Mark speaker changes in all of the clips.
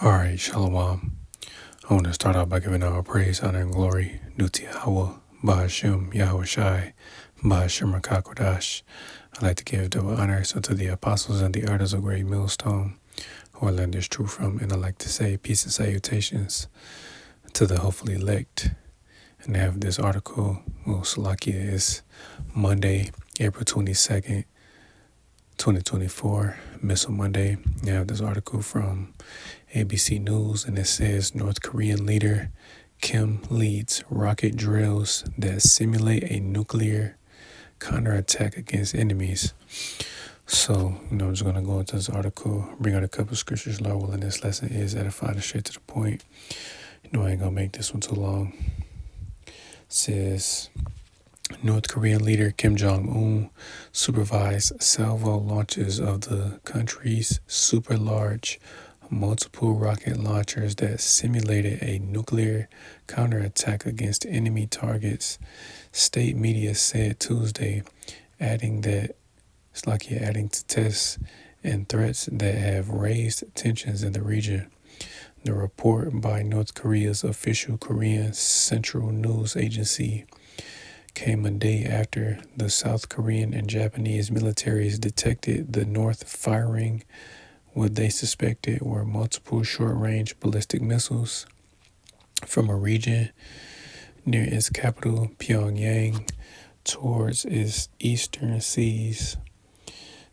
Speaker 1: All right, Shalom. I want to start out by giving all praise, honor, and glory due to Yahweh, Bahashem, Yahweh Shai, Bahashem Rakakodash. I'd like to give double honors unto the apostles and the elders of Great Millstone, who I learned this truth from, and I'd like to say peace and salutations to the hopefully elect. And I have this article, Salakia is Monday, April 22nd, 2024, Missile Monday. I have this article from ABC News, and it says North Korean leader Kim leads rocket drills that simulate a nuclear counterattack against enemies. So, I'm just going to go into this article, bring out a couple of scriptures. Lord willing, this lesson is edifying and straight to the point. I ain't going to make this one too long. It says North Korean leader Kim Jong-un supervised salvo launches of the country's super large multiple rocket launchers that simulated a nuclear counterattack against enemy targets, state media said Tuesday, adding to tests and threats that have raised tensions in the region. The report by North Korea's official Korean Central News Agency came a day after the South Korean and Japanese militaries detected the North firing what they suspected were multiple short-range ballistic missiles from a region near its capital, Pyongyang, towards its eastern seas.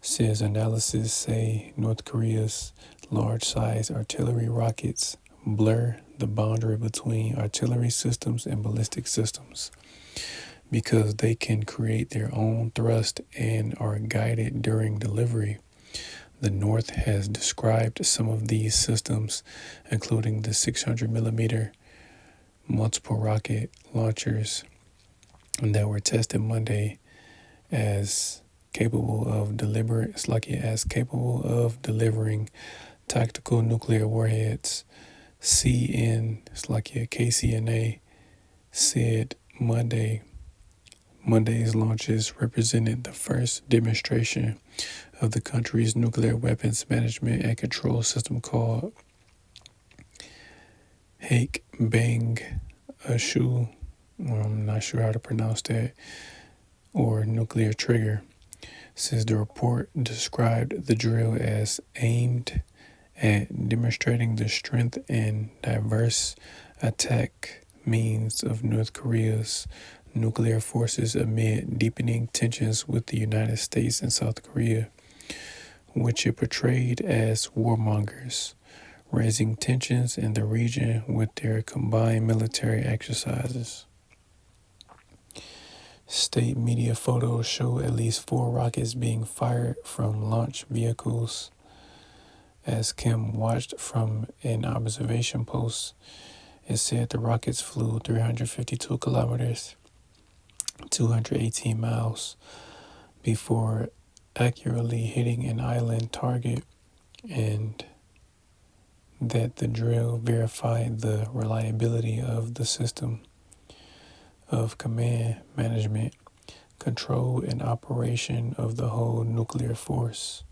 Speaker 1: Says analysis say North Korea's large-size artillery rockets blur the boundary between artillery systems and ballistic systems because they can create their own thrust and are guided during delivery. The North has described some of these systems, including the 600mm multiple rocket launchers that were tested Monday, as capable of delivering tactical nuclear warheads. KCNA said Monday's launches represented the first demonstration of the country's nuclear weapons management and control system called Hake Bang Ashu, I'm not sure how to pronounce that, or nuclear trigger. Says the report described the drill as aimed at demonstrating the strength and diverse attack means of North Korea's nuclear forces amid deepening tensions with the United States and South Korea, which it portrayed as warmongers, raising tensions in the region with their combined military exercises. State media photos show at least 4 rockets being fired from launch vehicles. As Kim watched from an observation post, it said the rockets flew 352 kilometers, 218 miles, before accurately hitting an island target, and that the drill verified the reliability of the system of command, management, control, and operation of the whole nuclear force.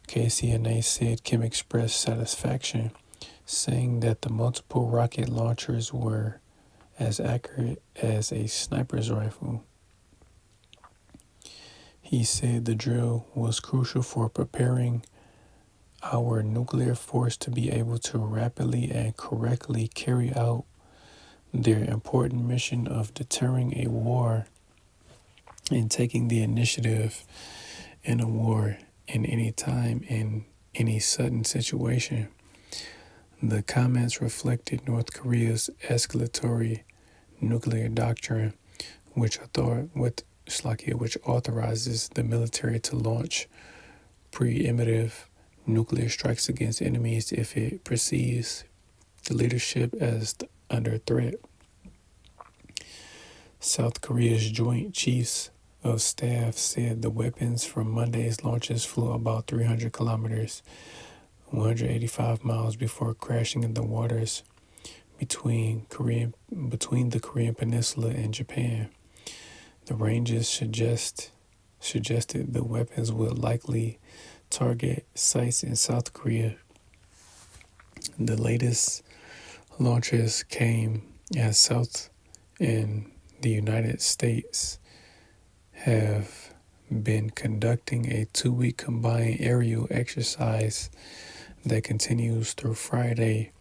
Speaker 1: KCNA said Kim expressed satisfaction, saying that the multiple rocket launchers were as accurate as a sniper's rifle. He said the drill was crucial for preparing our nuclear force to be able to rapidly and correctly carry out their important mission of deterring a war and taking the initiative in a war in any time, in any sudden situation. The comments reflected North Korea's escalatory nuclear doctrine, which authorizes the military to launch preemptive nuclear strikes against enemies if it perceives the leadership as under threat. South Korea's Joint Chiefs of Staff said the weapons from Monday's launches flew about 300 kilometers, 185 miles before crashing in the waters between the Korean Peninsula and Japan. The ranges suggested the weapons would likely target sites in South Korea The latest launches came as South and the United States have been conducting a 2-week combined aerial exercise that continues through Friday,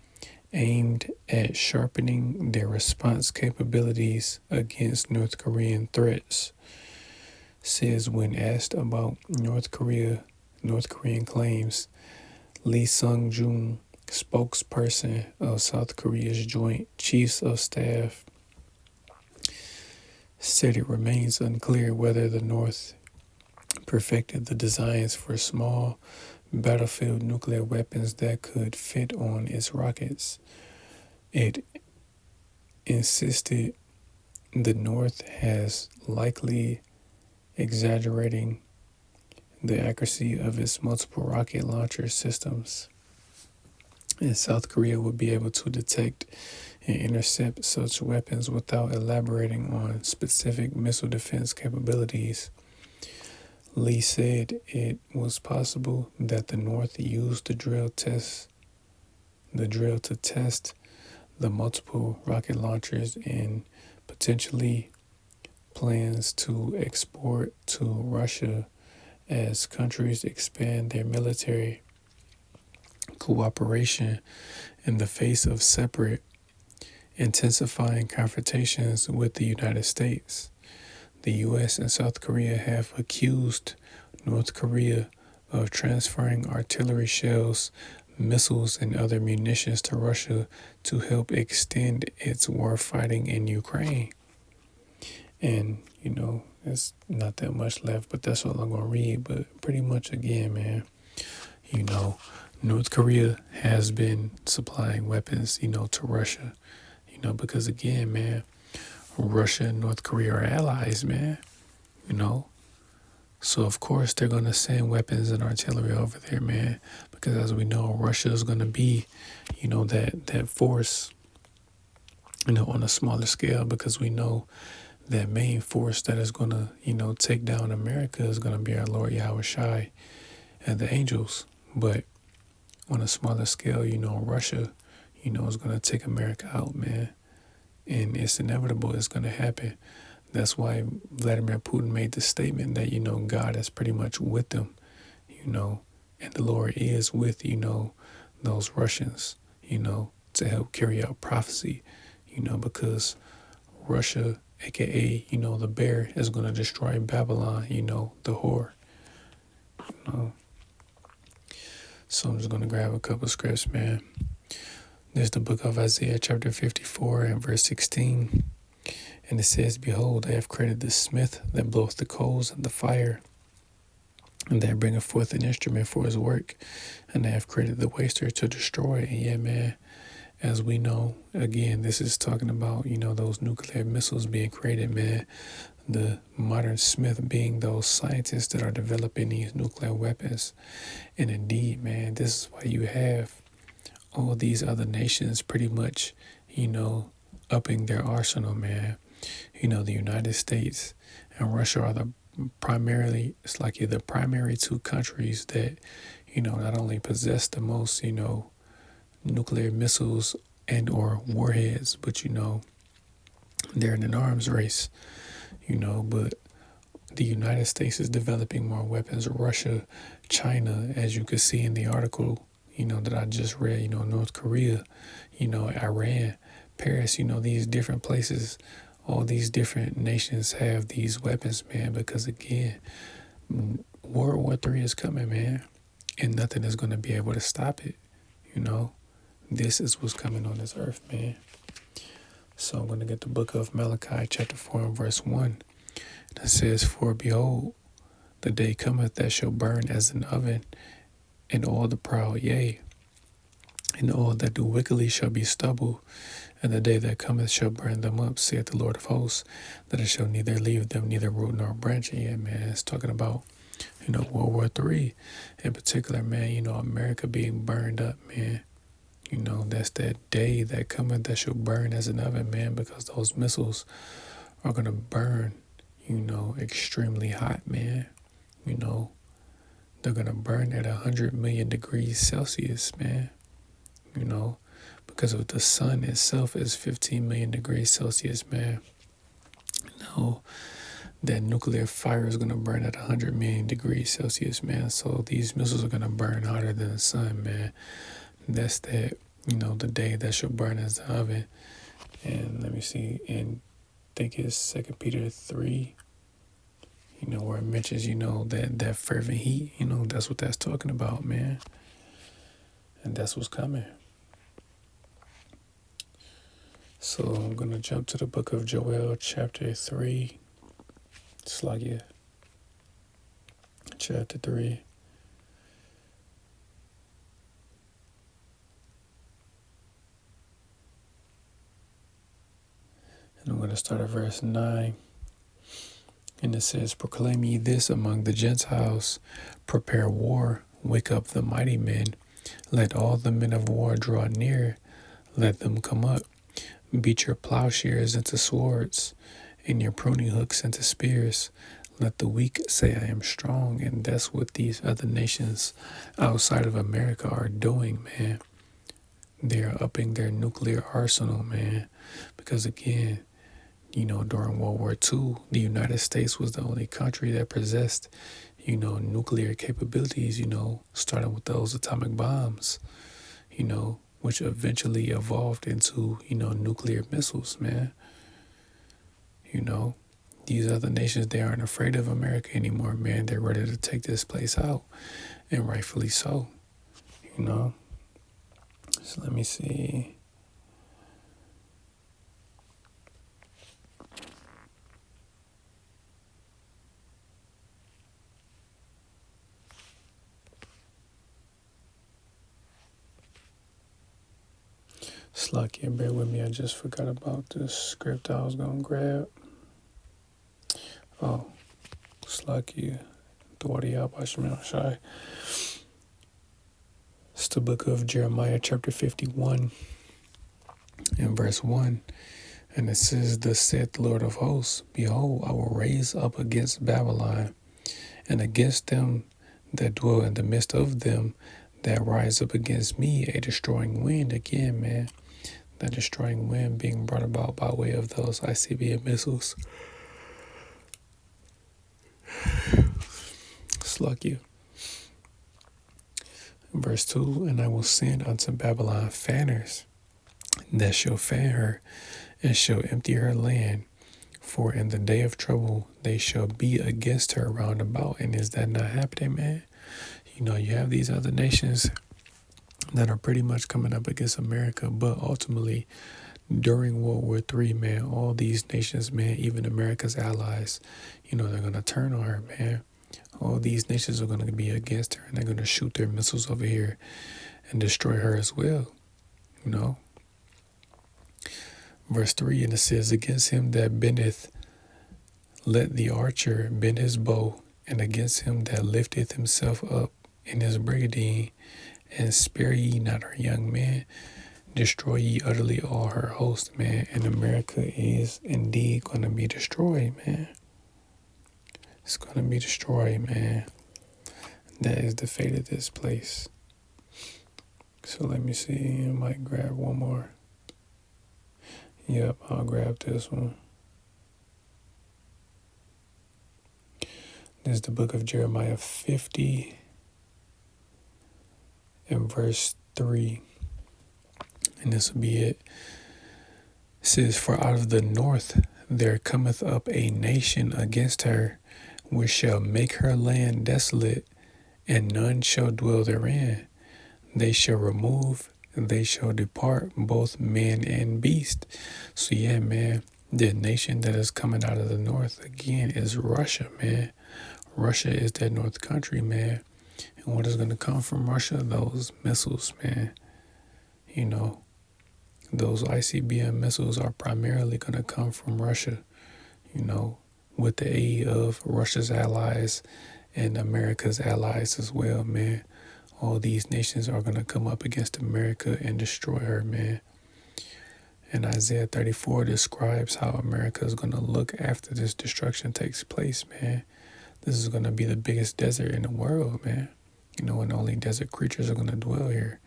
Speaker 1: aimed at sharpening their response capabilities against North Korean threats. Says when asked about North Korean claims, Lee Sung-jun, spokesperson of South Korea's Joint Chiefs of Staff, said it remains unclear whether the North perfected the designs for small battlefield nuclear weapons that could fit on its rockets. It insisted the North has likely exaggerating the accuracy of its multiple rocket launcher systems, and South Korea would be able to detect and intercept such weapons without elaborating on specific missile defense capabilities. Lee said it was possible that the North used the drill to test the multiple rocket launchers and potentially plans to export to Russia as countries expand their military cooperation in the face of separate, intensifying confrontations with the United States. The U.S. and South Korea have accused North Korea of transferring artillery shells, missiles, and other munitions to Russia to help extend its warfighting in Ukraine. And, there's not that much left, but that's all I'm going to read. But pretty much, again, man, North Korea has been supplying weapons, to Russia, because, again, man, Russia and North Korea are allies, man, So, of course, they're going to send weapons and artillery over there, man, because as we know, Russia is going to be, that force, on a smaller scale, because we know that main force that is going to, take down America is going to be our Lord Yahweh Shai and the angels. But on a smaller scale, Russia, is going to take America out, man. And it's inevitable. It's going to happen. That's why Vladimir Putin made the statement that, God is pretty much with them, and the Lord is with, those Russians, to help carry out prophecy, because Russia, aka, the bear, is going to destroy Babylon, the whore. So I'm just going to grab a couple scripts, man. There's the book of Isaiah chapter 54 and verse 16. And it says, Behold, I have created the smith that bloweth the coals and the fire, and that bringeth forth an instrument for his work. And I have created the waster to destroy. And yeah, man, as we know, again, this is talking about, those nuclear missiles being created, man. The modern smith being those scientists that are developing these nuclear weapons. And indeed, man, this is why you have all these other nations pretty much, upping their arsenal, man. The United States and Russia are the primary two countries that, not only possess the most, nuclear missiles and or warheads, but, they're in an arms race, but the United States is developing more weapons. Russia, China, as you could see in the article, that I just read, North Korea, Iran, Paris, these different places, all these different nations have these weapons, man, because again, World War III is coming, man, and nothing is going to be able to stop it, This is what's coming on this earth, man. So I'm going to get the book of Malachi chapter 4 and verse 1. It says, For behold, the day cometh that shall burn as an oven, and all the proud, yea, and all that do wickedly shall be stubble, and the day that cometh shall burn them up, saith the Lord of hosts, that it shall neither leave them neither root nor branch. And yeah, man, it's talking about, World War III in particular, man, America being burned up, man. That's that day that cometh that shall burn as an oven, man, because those missiles are going to burn, extremely hot, man. They're going to burn at 100 million degrees Celsius, man. you know, because of the sun itself is 15 million degrees Celsius, man. No, that nuclear fire is going to burn at 100 million degrees Celsius, man. So these missiles are going to burn hotter than the sun, man. That's that, the day that shall burn as the oven. And let me see, and I think it's 2 Peter 3, where it mentions, that fervent heat, that's what that's talking about, man. And that's what's coming. So I'm going to jump to the book of Joel, chapter 3. Slagia, chapter 3. And I'm going to start at verse 9. And it says, "Proclaim ye this among the Gentiles, prepare war, wake up the mighty men, let all the men of war draw near, let them come up. Beat your plowshares into swords, and your pruning hooks into spears. Let the weak say, I am strong." And that's what these other nations outside of America are doing, man. They're upping their nuclear arsenal, man. Because again, during World War II, the United States was the only country that possessed, nuclear capabilities, starting with those atomic bombs, which eventually evolved into, nuclear missiles, man. These other nations, they aren't afraid of America anymore, man. They're ready to take this place out, and rightfully so, So let me see. Slakia, bear with me. I just forgot about this script I was going to grab. Oh, Slakia. Shai. It's the book of Jeremiah, chapter 51, and verse 1. And it says, "Thus saith the Lord of hosts, Behold, I will raise up against Babylon, and against them that dwell in the midst of them that rise up against me, a destroying wind." Again, man, that destroying wind being brought about by way of those ICBM missiles. Slakia. Verse 2, "And I will send unto Babylon fanners that shall fan her, and shall empty her land. For in the day of trouble they shall be against her round about." And is that not happening, man? You have these other nations that are pretty much coming up against America, but ultimately, during World War III, man, all these nations, man, even America's allies, they're going to turn on her, man. All these nations are going to be against her, and they're going to shoot their missiles over here and destroy her as well, Verse 3, and it says, "Against him that bendeth, let the archer bend his bow, and against him that lifteth himself up in his brigandine, and spare ye not her young men, destroy ye utterly all her host," man. And America is indeed going to be destroyed, man. It's going to be destroyed, man. That is the fate of this place. So let me see. I might grab one more. Yep, I'll grab this one. This is the book of Jeremiah 50 and verse 3. And this will be it. It says, "For out of the north there cometh up a nation against her, which shall make her land desolate, and none shall dwell therein. They shall remove, and they shall depart, both man and beast." So yeah, man, the nation that is coming out of the north again is Russia, man. Russia is that north country, man. And what is going to come from Russia? Those missiles, man. Those ICBM missiles are primarily going to come from Russia, with the aid of Russia's allies and America's allies as well, man. All these nations are going to come up against America and destroy her, man. And Isaiah 34 describes how America is going to look after this destruction takes place, man. This is going to be the biggest desert in the world, man. And only desert creatures are going to dwell here,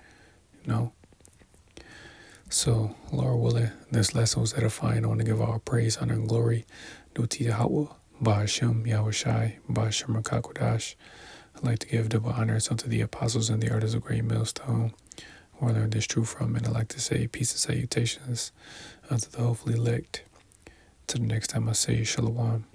Speaker 1: So, Lord willing, this lesson was edifying. I want to give all praise, honor, and glory due to Yahweh, Ba'ashem, Yahushai, Ba'ashem, Rakakwadash. I'd like to give double honors unto the apostles and the artists of Great Millstone, who I learned this truth from, and I'd like to say peace and salutations unto the hopefully elect. Till the next time I say Shalom.